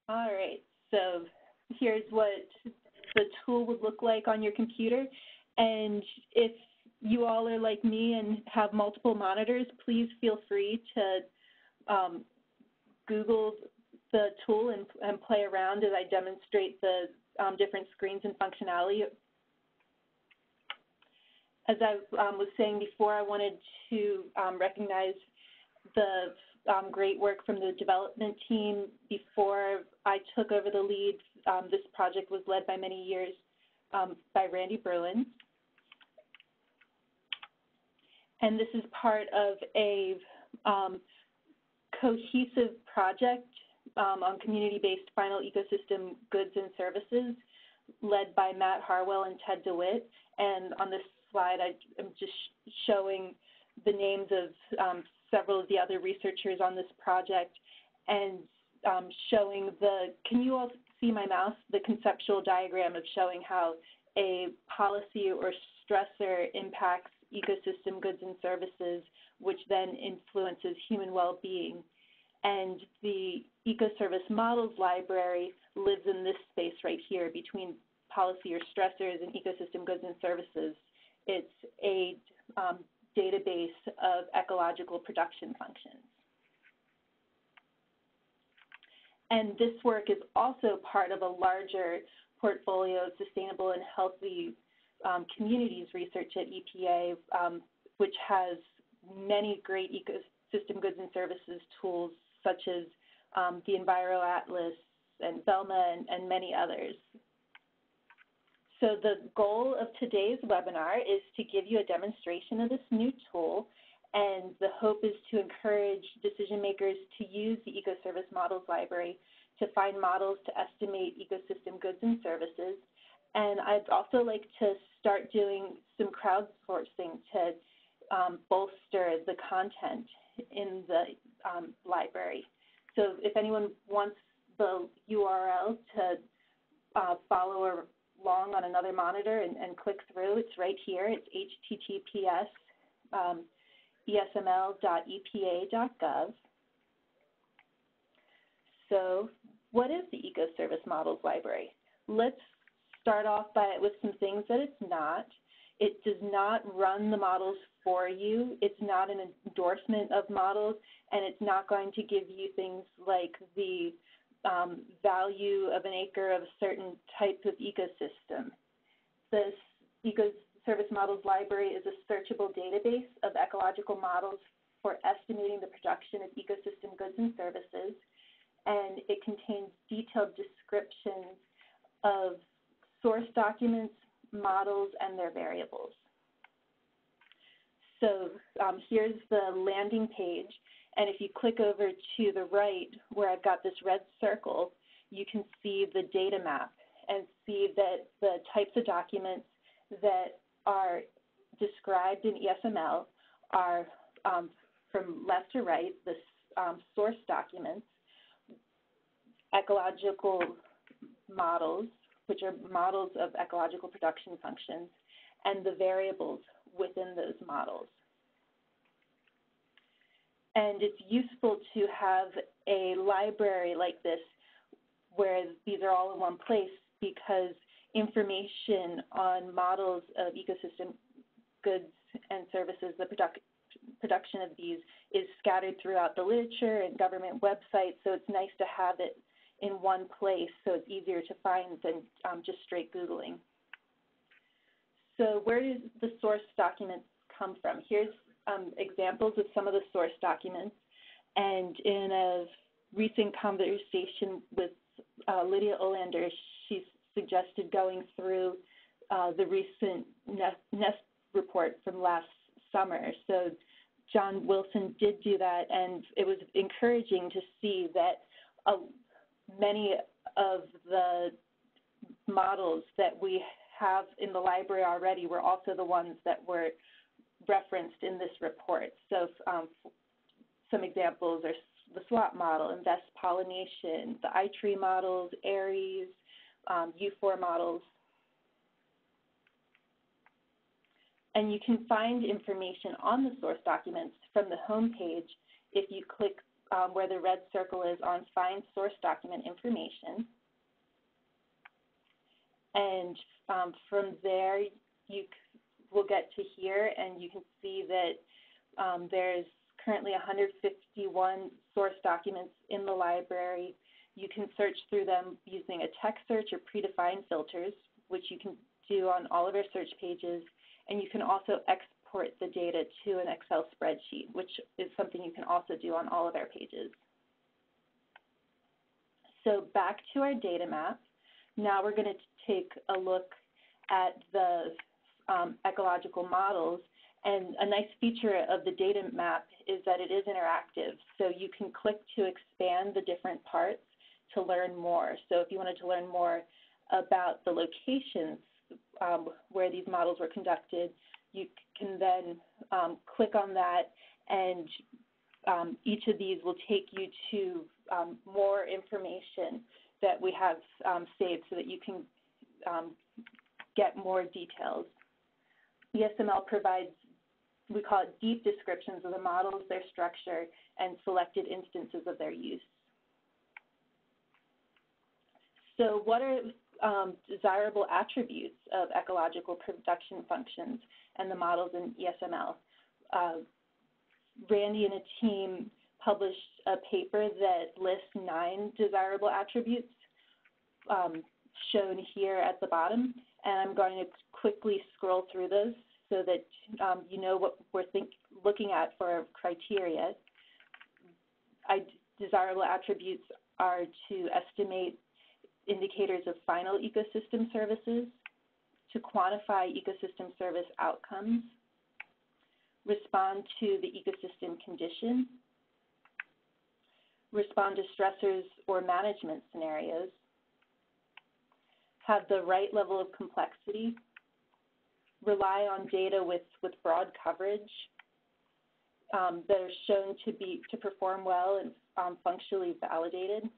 All right, so here's what the tool would look like on your computer. And if you all are like me and have multiple monitors, please feel free to Google the tool and play around as I demonstrate the different screens and functionality. As I was saying before, I wanted to recognize the great work from the development team. Before I took over the lead, this project was led by many years by Randy Berlin. And this is part of a cohesive project on community-based final ecosystem goods and services led by Matt Harwell and Ted DeWitt. And on this slide, I'm just showing the names of several of the other researchers on this project and showing can you all see my mouse? The conceptual diagram of showing how a policy or stressor impacts ecosystem goods and services, which then influences human well-being. And the EcoService Models Library lives in this space right here between policy or stressors and ecosystem goods and services. It's a database of ecological production functions. And this work is also part of a larger portfolio of sustainable and healthy communities research at EPA, which has many great ecosystem goods and services tools such as the Enviro Atlas and Velma and many others. So the goal of today's webinar is to give you a demonstration of this new tool, and the hope is to encourage decision makers to use the EcoService Models Library to find models to estimate ecosystem goods and services. And I'd also like to start doing some crowdsourcing to bolster the content in the library. So if anyone wants the URL to follow along on another monitor and click through, it's right here. It's https esml.epa.gov. So what is the EcoService Models Library? Let's start off with some things that it's not. It does not run the models for you. It's not an endorsement of models, and it's not going to give you things like the value of an acre of a certain type of ecosystem. This EcoService Models Library is a searchable database of ecological models for estimating the production of ecosystem goods and services, and it contains detailed descriptions of source documents, models, and their variables. So here's the landing page, and if you click over to the right where I've got this red circle, you can see the data map and see that the types of documents that are described in ESML are from left to right, the source documents, ecological models, which are models of ecological production functions, and the variables within those models. And it's useful to have a library like this where these are all in one place, because information on models of ecosystem goods and services, the production of these, is scattered throughout the literature and government websites, so it's nice to have it in one place so it's easier to find than just straight Googling. So where do the source documents come from? Here's examples of some of the source documents, and in a recent conversation with Lydia Olander, she suggested going through the recent NEST report from last summer. So John Wilson did do that, and it was encouraging to see that many of the models that we have in the library already were also the ones that were referenced in this report. So some examples are the SWAP model, Invest Pollination, the iTree models, ARIES, U4 models. And you can find information on the source documents from the home page if you click where the red circle is on Find Source Document Information. And from there, you will get to here, and you can see that there's currently 151 source documents in the library. You can search through them using a text search or predefined filters, which you can do on all of our search pages. And you can also export the data to an Excel spreadsheet, which is something you can also do on all of our pages. So back to our data map. Now we're going to take a look at the ecological models. And a nice feature of the data map is that it is interactive. So you can click to expand the different parts to learn more. So if you wanted to learn more about the locations where these models were conducted, you can then click on that, and each of these will take you to more information that we have saved so that you can get more details. ESML provides, we call it deep descriptions of the models, their structure, and selected instances of their use. So what are desirable attributes of ecological production functions and the models in ESML? Randy and a team published a paper that lists 9 desirable attributes shown here at the bottom, and I'm going to quickly scroll through those so that you know what we're looking at for criteria. Desirable attributes are to estimate indicators of final ecosystem services, to quantify ecosystem service outcomes, respond to the ecosystem condition, respond to stressors or management scenarios, have the right level of complexity, rely on data with broad coverage that are shown to perform well and functionally validated,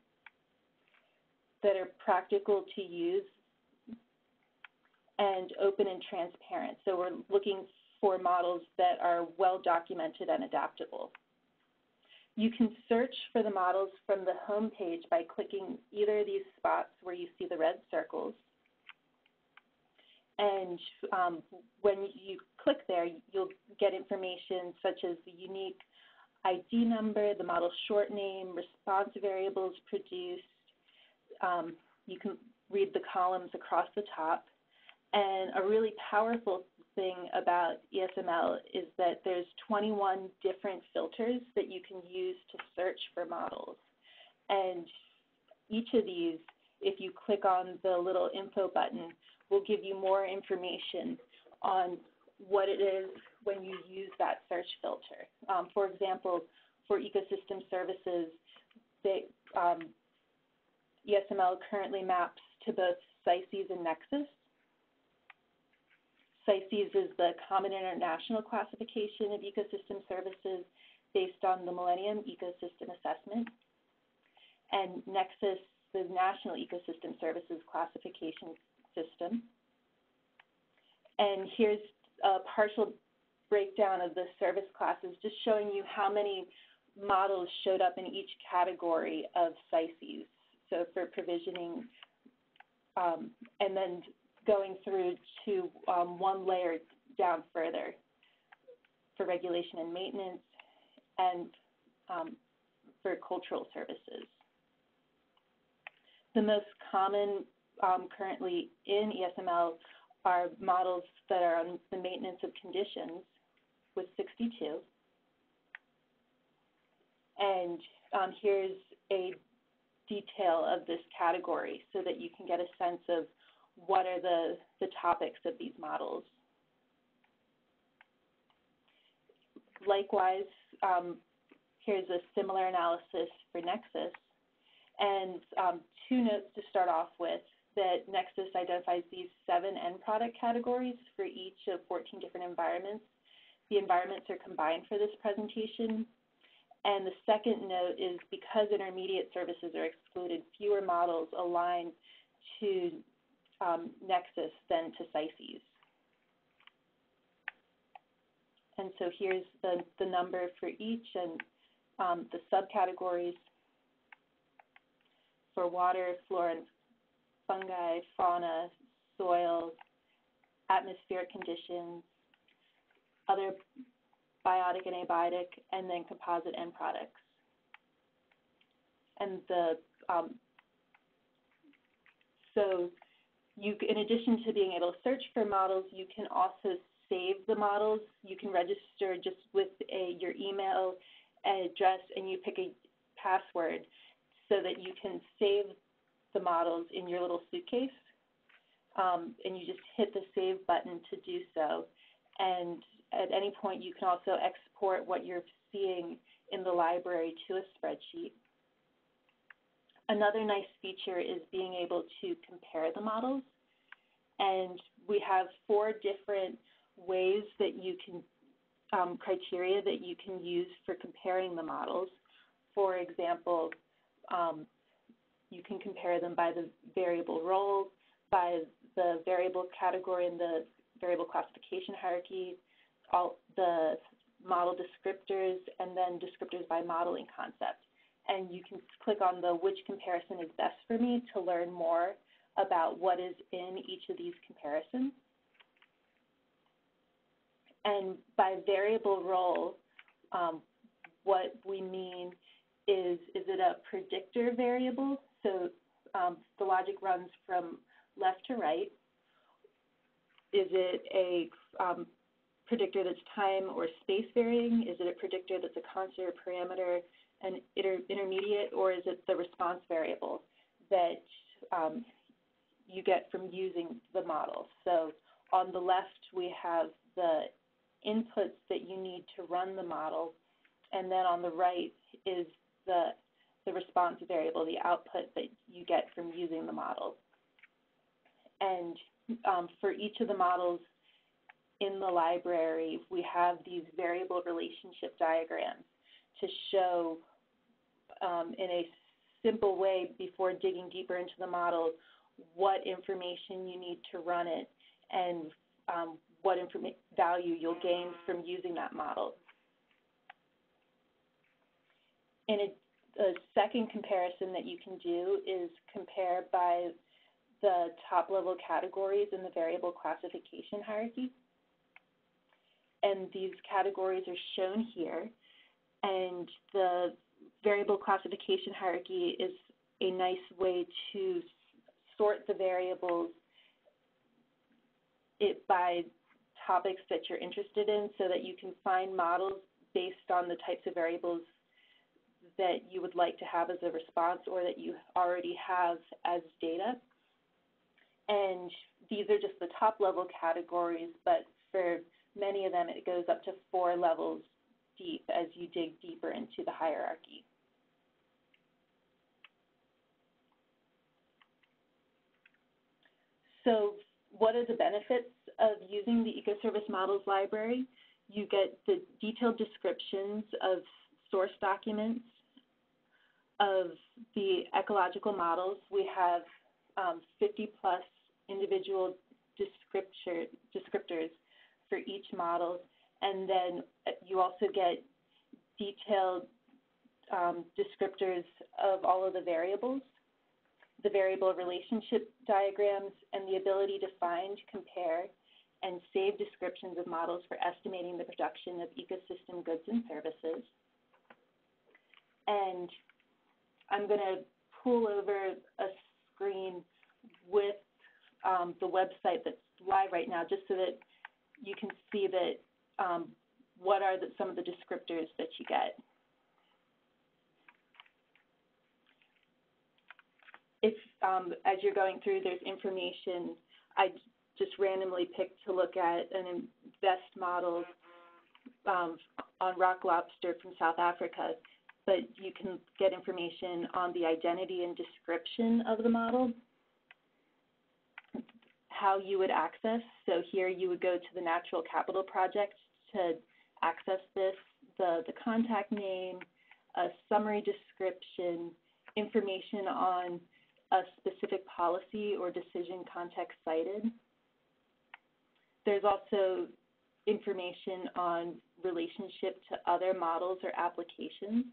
that are practical to use, and open and transparent. So we're looking for models that are well documented and adaptable. You can search for the models from the home page by clicking either of these spots where you see the red circles. And when you click there, you'll get information such as the unique ID number, the model short name, response variables produced. You can read the columns across the top. And a really powerful thing about ESML is that there's 21 different filters that you can use to search for models. And each of these, if you click on the little info button, will give you more information on what it is when you use that search filter. For example, for ecosystem services, ESML currently maps to both CICES and Nexus. CICES is the Common International Classification of Ecosystem Services based on the Millennium Ecosystem Assessment, and Nexus, the National Ecosystem Services Classification System. And here's a partial breakdown of the service classes, just showing you how many models showed up in each category of CICES. So for provisioning, and then going through to one layer down further for regulation and maintenance, and for cultural services. The most common currently in ESML are models that are on the maintenance of conditions with 62. And here's a detail of this category so that you can get a sense of what are the topics of these models. Likewise, here's a similar analysis for Nexus. And 2 notes to start off with, that Nexus identifies these 7 end product categories for each of 14 different environments. The environments are combined for this presentation. And the second note is because intermediate services are excluded, fewer models align to Nexus than to CICES. And so here's the number for each, and the subcategories for water, flora and fungi, fauna, soil, atmospheric conditions, other biotic and abiotic, and then composite end products. And so you, in addition to being able to search for models, you can also save the models. You can register just with your email address, and you pick a password so that you can save the models in your little suitcase. And you just hit the save button to do so. And at any point, you can also export what you're seeing in the library to a spreadsheet. Another nice feature is being able to compare the models. And we have 4 different ways that you can, criteria that you can use for comparing the models. For example, you can compare them by the variable role, by the variable category in the variable classification hierarchy, all the model descriptors, and then descriptors by modeling concept. And you can click on the which comparison is best for me to learn more about what is in each of these comparisons. And by variable role, what we mean is it a predictor variable? So the logic runs from left to right. Is it a predictor that's time or space varying? Is it a predictor that's a constant or parameter, an intermediate, or is it the response variable that you get from using the model? So on the left, we have the inputs that you need to run the model, and then on the right is the response variable, the output that you get from using the model. And for each of the models in the library, we have these variable relationship diagrams to show in a simple way before digging deeper into the model what information you need to run it and what value you'll gain from using that model. In a second comparison that you can do is compare by the top level categories in the variable classification hierarchy. And these categories are shown here. And the variable classification hierarchy is a nice way to sort the variables by topics that you're interested in so that you can find models based on the types of variables that you would like to have as a response or that you already have as data. And these are just the top level categories, but for many of them it goes up to 4 levels deep as you dig deeper into the hierarchy. So what are the benefits of using the EcoService Models Library? You get the detailed descriptions of source documents of the ecological models. We have 50 plus individual descriptors for each model, and then you also get detailed descriptors of all of the variables, the variable relationship diagrams, and the ability to find, compare, and save descriptions of models for estimating the production of ecosystem goods and services. And I'm going to pull over a screen with the website that's live right now, just so that you can see that what are some of the descriptors that you get. If, as you're going through, there's information, I just randomly picked to look at an invest model on rock lobster from South Africa, but you can get information on the identity and description of the model, how you would access. So here you would go to the Natural Capital Project to access this, the contact name, a summary description, information on a specific policy or decision context cited. There's also information on relationship to other models or applications.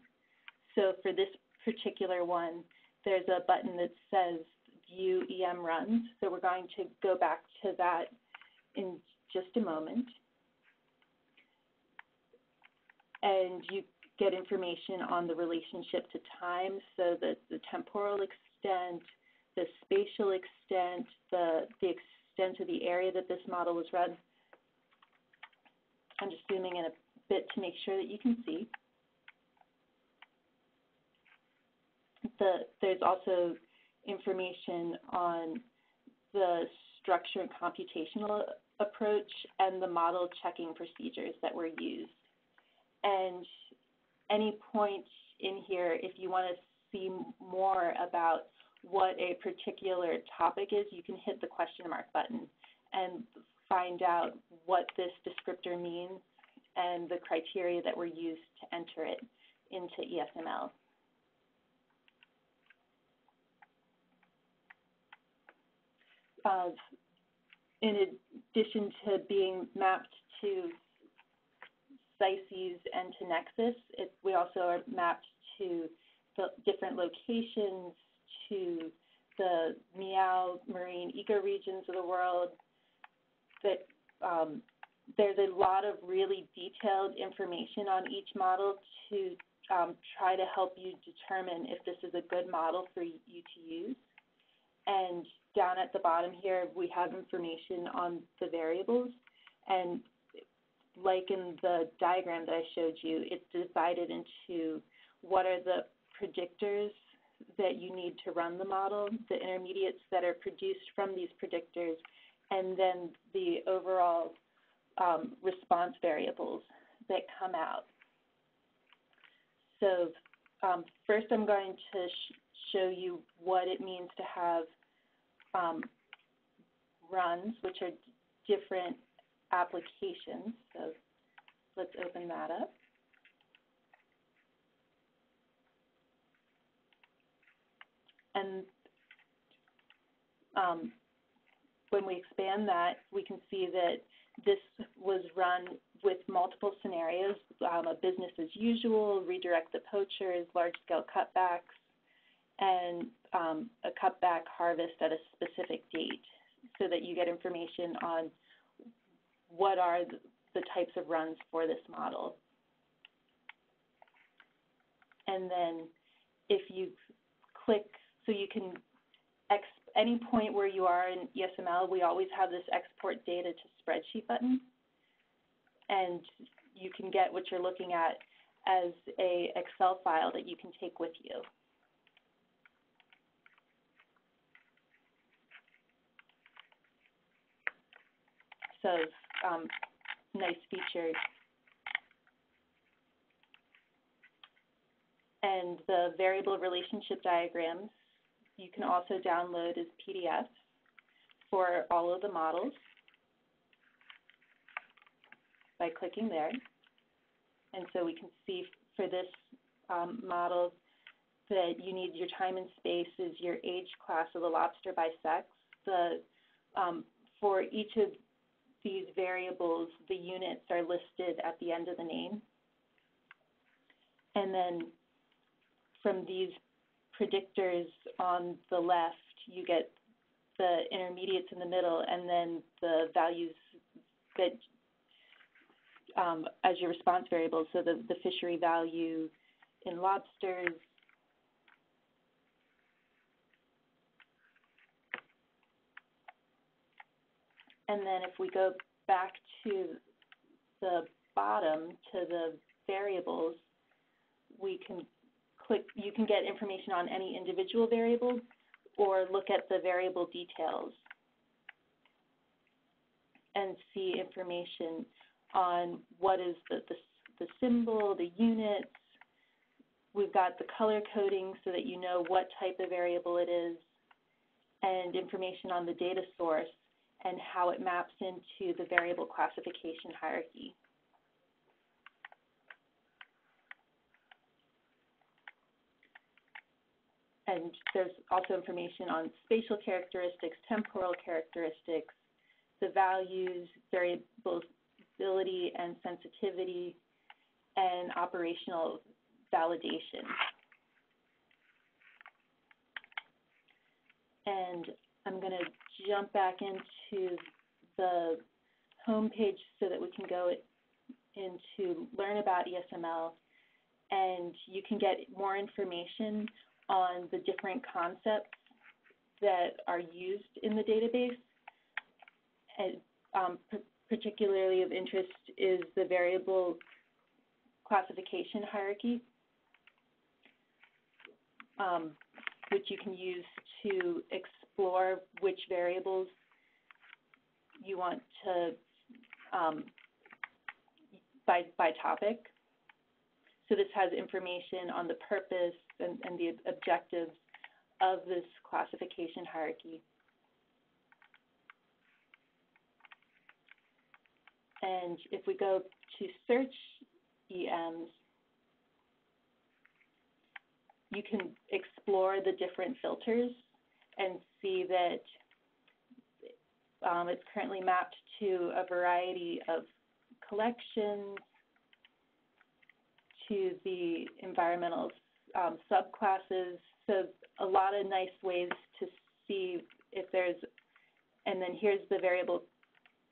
So for this particular one, there's a button that says View EM Runs. So we're going to go back to that in just a moment. And you get information on the relationship to time, so the temporal extent, the spatial extent, the extent of the area that this model was run. I'm just zooming in a bit to make sure that you can see. There's also information on the structure and computational approach and the model checking procedures that were used. And any point in here, if you want to see more about what a particular topic is, you can hit the question mark button and find out what this descriptor means and the criteria that were used to enter it into ESML. In addition to being mapped to CICES and to Nexus, we also are mapped to the different locations, to the Meow marine ecoregions of the world. That there's a lot of really detailed information on each model to try to help you determine if this is a good model for you to use. And down at the bottom here, we have information on the variables. And like in the diagram that I showed you, it's divided into what are the predictors that you need to run the model, the intermediates that are produced from these predictors, and then the overall response variables that come out. So first I'm going to show you what it means to have runs, which are different applications. So let's open that up. And when we expand that, we can see that this was run with multiple scenarios, a business as usual, redirect the poachers, large-scale cutbacks, and a cutback harvest at a specific date, so that you get information on what are the types of runs for this model. And then if you click, so you can, any point where you are in ESML, we always have this export data to spreadsheet button. And you can get what you're looking at as a Excel file that you can take with you. So nice feature. And the variable relationship diagrams you can also download as PDFs for all of the models by clicking there. And so we can see for this model that you need your time and space is your age class of the lobster by sex. For each of these variables, the units are listed at the end of the name. And then from these predictors on the left, you get the intermediates in the middle, and then the values that as your response variables, so the fishery value in lobsters, and then if we go back to the bottom to the variables, we can click, you can get information on any individual variable or look at the variable details and see information on what is the symbol, the units. We've got the color coding so that you know what type of variable it is, and information on the data source and how it maps into the variable classification hierarchy. And there's also information on spatial characteristics, temporal characteristics, the values, variability and sensitivity, and operational validation. And I'm going to jump back into the home page so that we can go into Learn About ESML, and you can get more information on the different concepts that are used in the database. And particularly of interest is the variable classification hierarchy, which you can use to explore which variables you want to by topic. So this has information on the purpose and the objectives of this classification hierarchy. And if we go to search EMs, you can explore the different filters and see that it's currently mapped to a variety of collections, to the environmental subclasses. So a lot of nice ways to see if there's, and then here's the variable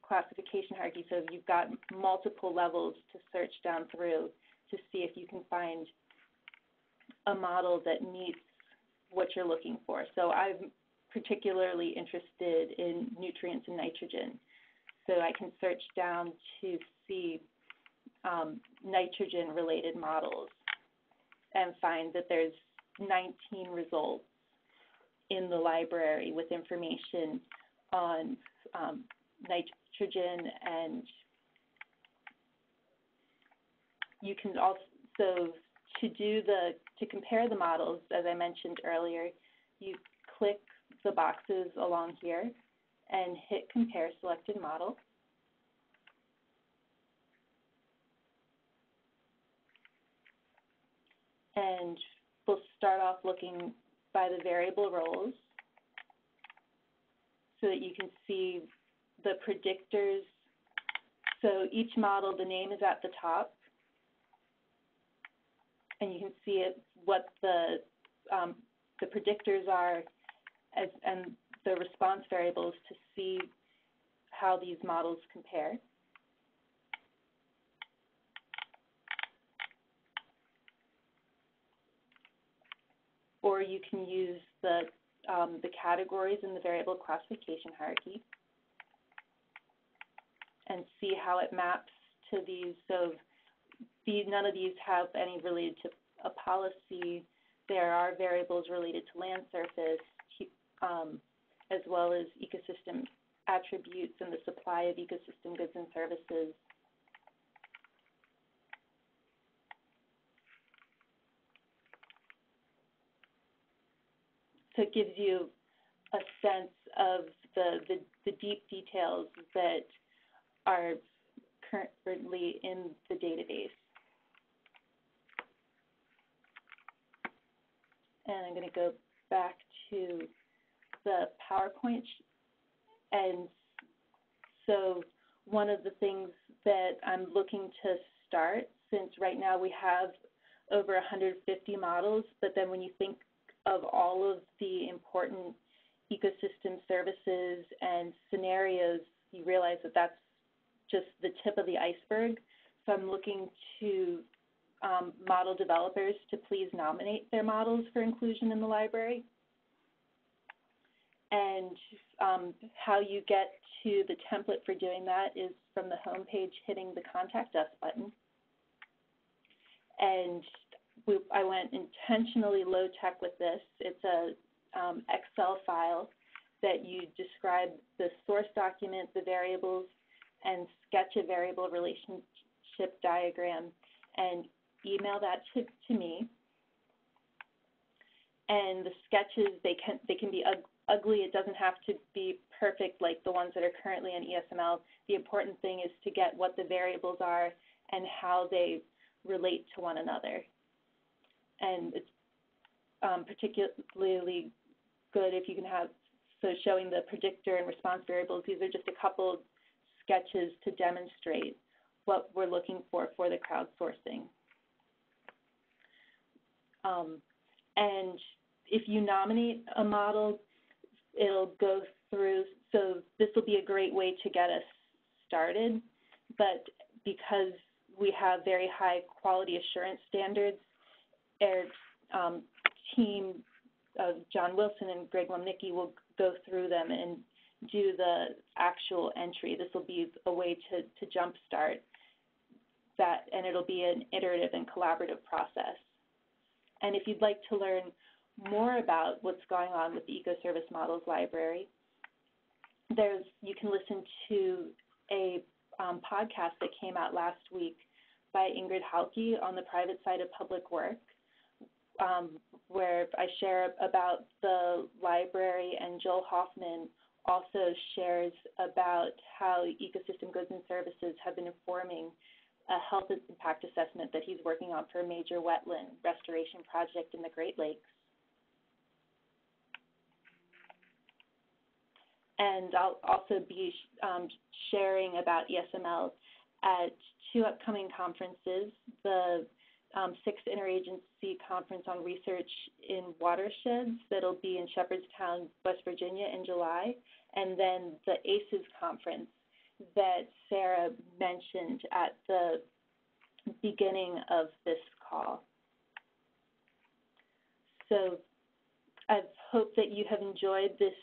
classification hierarchy. So you've got multiple levels to search down through to see if you can find a model that meets what you're looking for. So I'm particularly interested in nutrients and nitrogen. So I can search down to see nitrogen-related models and find that there's 19 results in the library with information on nitrogen, and you can also, to compare the models, as I mentioned earlier, you click the boxes along here and hit Compare Selected Model. And we'll start off looking by the variable roles so that you can see the predictors. So each model, the name is at the top, and you can see what the predictors are and the response variables to see how these models compare. Or you can use the categories in the variable classification hierarchy and see how it maps to these. So none of these have any related to a policy. There are variables related to land surface, as well as ecosystem attributes and the supply of ecosystem goods and services. So it gives you a sense of the deep details that are currently in the database. And I'm going to go back to the PowerPoint. And so one of the things that I'm looking to start, since right now we have over 150 models, but then when you think of all of the important ecosystem services and scenarios, you realize that that's just the tip of the iceberg. So I'm looking to model developers to please nominate their models for inclusion in the library. And how you get to the template for doing that is from the home page, hitting the Contact Us button. And I went intentionally low-tech with this. It's a Excel file that you describe the source document, the variables, and sketch a variable relationship diagram and email that to me. And the sketches, they can be ugly. It doesn't have to be perfect like the ones that are currently in ESML. The important thing is to get what the variables are and how they relate to one another. And it's particularly good if you can have, so showing the predictor and response variables. These are just a couple sketches to demonstrate what we're looking for the crowdsourcing. And if you nominate a model, it'll go through, so this will be a great way to get us started, but because we have very high quality assurance standards, our team of John Wilson and Greg Wamnicki will go through them and do the actual entry. This will be a way to jumpstart that, and it'll be an iterative and collaborative process. And if you'd like to learn more about what's going on with the EcoService Models Library, you can listen to a podcast that came out last week by Ingrid Halke on the private side of public work, where I share about the library, and Joel Hoffman also shares about how ecosystem goods and services have been informing a health impact assessment that he's working on for a major wetland restoration project in the Great Lakes. And I'll also be sharing about ESML at 2 upcoming conferences, the 6th Interagency Conference on Research in Watersheds that'll be in Shepherdstown, West Virginia in July, and then the ACES Conference that Sarah mentioned at the beginning of this call. So I hope that you have enjoyed this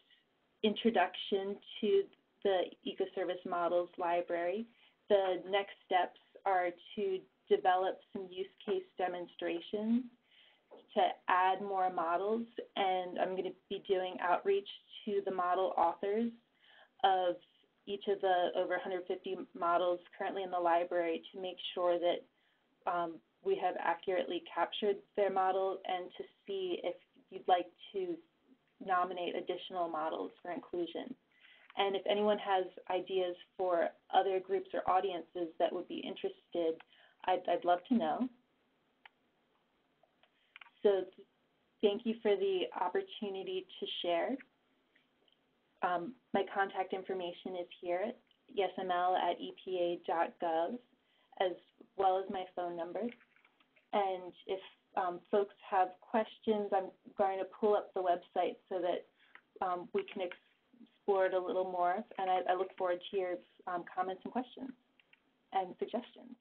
introduction to the EcoService Models Library. The next steps are to develop some use case demonstrations to add more models, and I'm going to be doing outreach to the model authors of each of the over 150 models currently in the library to make sure that we have accurately captured their model, and to see if you'd like to nominate additional models for inclusion. And if anyone has ideas for other groups or audiences that would be interested, I'd love to know. So thank you for the opportunity to share. My contact information is here, esml@epa.gov, as well as my phone number. And if folks have questions, I'm going to pull up the website so that we can explore it a little more. And I look forward to your comments and questions and suggestions.